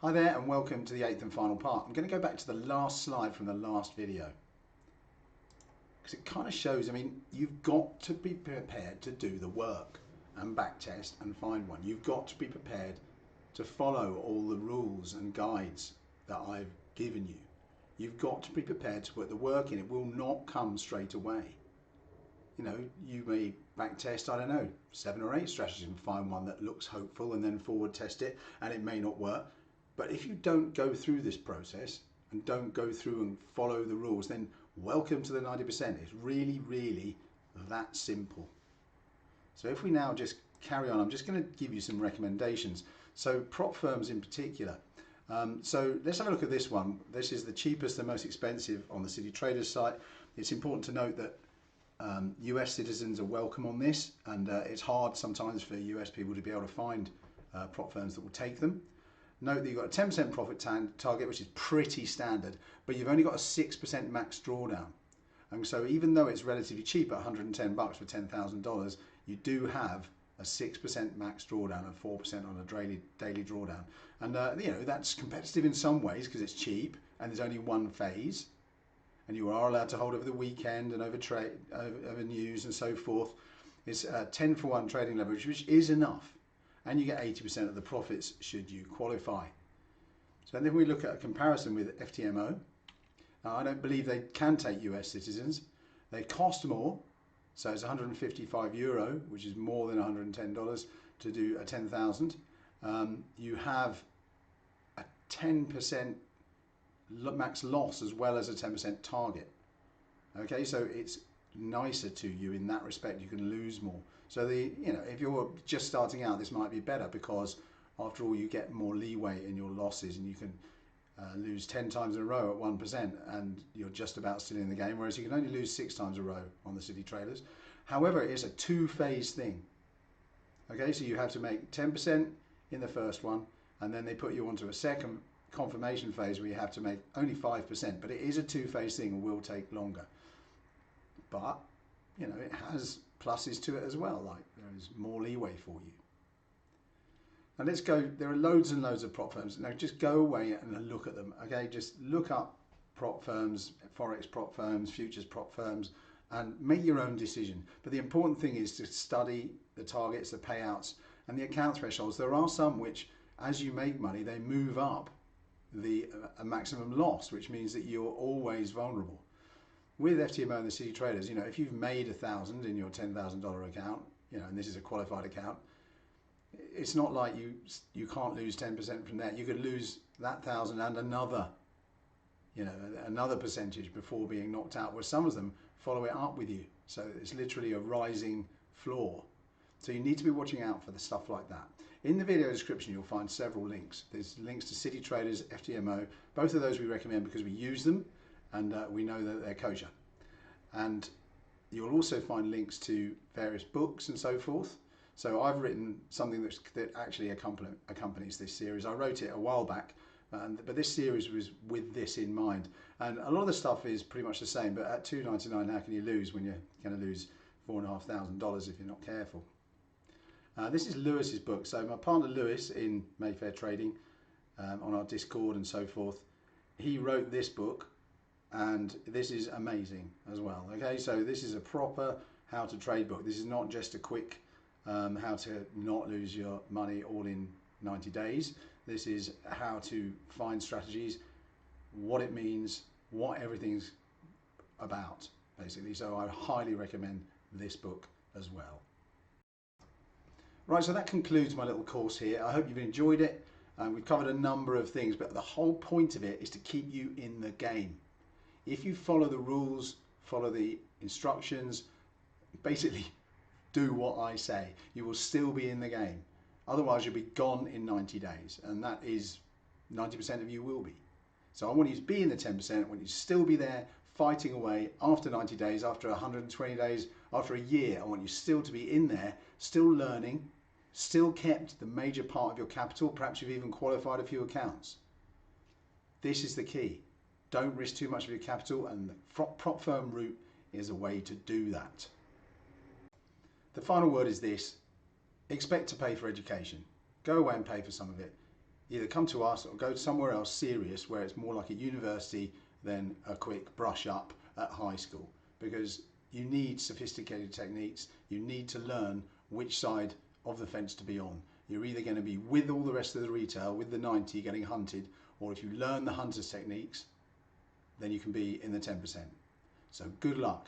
Hi there and welcome to the eighth and final part. I'm going to go back to the last slide from the last video because it kind of shows, you've got to be prepared to do the work and backtest and find one. You've got to be prepared to follow all the rules and guides that I've given you. You've got to be prepared to put the work in. It will not come straight away. You may backtest, 7 or 8 strategies and find one that looks hopeful and then forward test it and it may not work. But if you don't go through this process and don't go through and follow the rules, then welcome to the 90%. It's really, really that simple. So if we now just carry on, I'm just going to give you some recommendations. So prop firms in particular. So let's have a look at this one. This is the cheapest and most expensive on the City Traders site. It's important to note that US citizens are welcome on this, and it's hard sometimes for US people to be able to find prop firms that will take them. Note that you've got a 10% profit target, which is pretty standard, but you've only got a 6% max drawdown. And so even though it's relatively cheap at $110 for $10,000, you do have a 6% max drawdown and 4% on a daily drawdown. And that's competitive in some ways because it's cheap and there's only one phase. And you are allowed to hold over the weekend and over news and so forth. It's 10 for 1 trading leverage, which is enough. And you get 80% of the profits should you qualify. So then we look at a comparison with FTMO. Now, I don't believe they can take US citizens. They cost more, so it's €155, which is more than $110 to do a 10,000. You have a 10% max loss as well as a 10% target. Okay, so it's nicer to you in that respect. You can lose more. So if you're just starting out, this might be better because after all you get more leeway in your losses, and you can lose 10 times in a row at 1% and you're just about still in the game, whereas you can only lose 6 times a row on the City Traders. However, it's a 2-phase thing. Okay, so you have to make 10% in the first one, and then they put you onto a second confirmation phase where you have to make only 5%, but it is a 2-phase thing and will take longer. But it has pluses to it as well, like there is more leeway for you. Now let's go, there are loads and loads of prop firms. Now just go away and look at them, okay? Just look up prop firms, Forex prop firms, futures prop firms, and make your own decision. But the important thing is to study the targets, the payouts, and the account thresholds. There are some which, as you make money, they move up a maximum loss, which means that you're always vulnerable. With FTMO and the City Traders, if you've made 1,000 in your $10,000 account, and this is a qualified account, it's not like you can't lose 10% from that. You could lose that 1,000 and another percentage before being knocked out, where some of them follow it up with you. So it's literally a rising floor. So you need to be watching out for the stuff like that. In the video description, you'll find several links. There's links to City Traders, FTMO. Both of those we recommend because we use them and we know that they're kosher. And you'll also find links to various books and so forth. So I've written something that actually accompanies this series. I wrote it a while back, but this series was with this in mind. And a lot of the stuff is pretty much the same, but at $2.99, how can you lose when you're going to lose $4,500 if you're not careful? This is Lewis's book. So my partner Lewis in Mayfair Trading, on our Discord and so forth, he wrote this book, and this is amazing as well. Okay, so this is a proper how to trade book. This is not just a quick how to not lose your money all in 90 days. This is how to find strategies, what it means, what everything's about, basically. So I highly recommend this book as well. Right, so that concludes my little course here. I hope you've enjoyed it. We've covered a number of things, but the whole point of it is to keep you in the game. If you follow the rules, follow the instructions, basically do what I say, you will still be in the game. Otherwise, you'll be gone in 90 days, and that is 90% of you will be. So I want you to be in the 10%. I want you to still be there fighting away after 90 days, after 120 days, after a year. I want you still to be in there, still learning, still kept the major part of your capital. Perhaps you've even qualified a few accounts. This is the key. Don't risk too much of your capital, and the prop firm route is a way to do that. The final word is this: expect to pay for education. Go away and pay for some of it. either come to us or go somewhere else serious where it's more like a university than a quick brush up at high school, because you need sophisticated techniques. You need to learn which side of the fence to be on. You're either going to be with all the rest of the retail, with the 90 getting hunted, or if you learn the hunter's techniques, then you can be in the 10%. So good luck.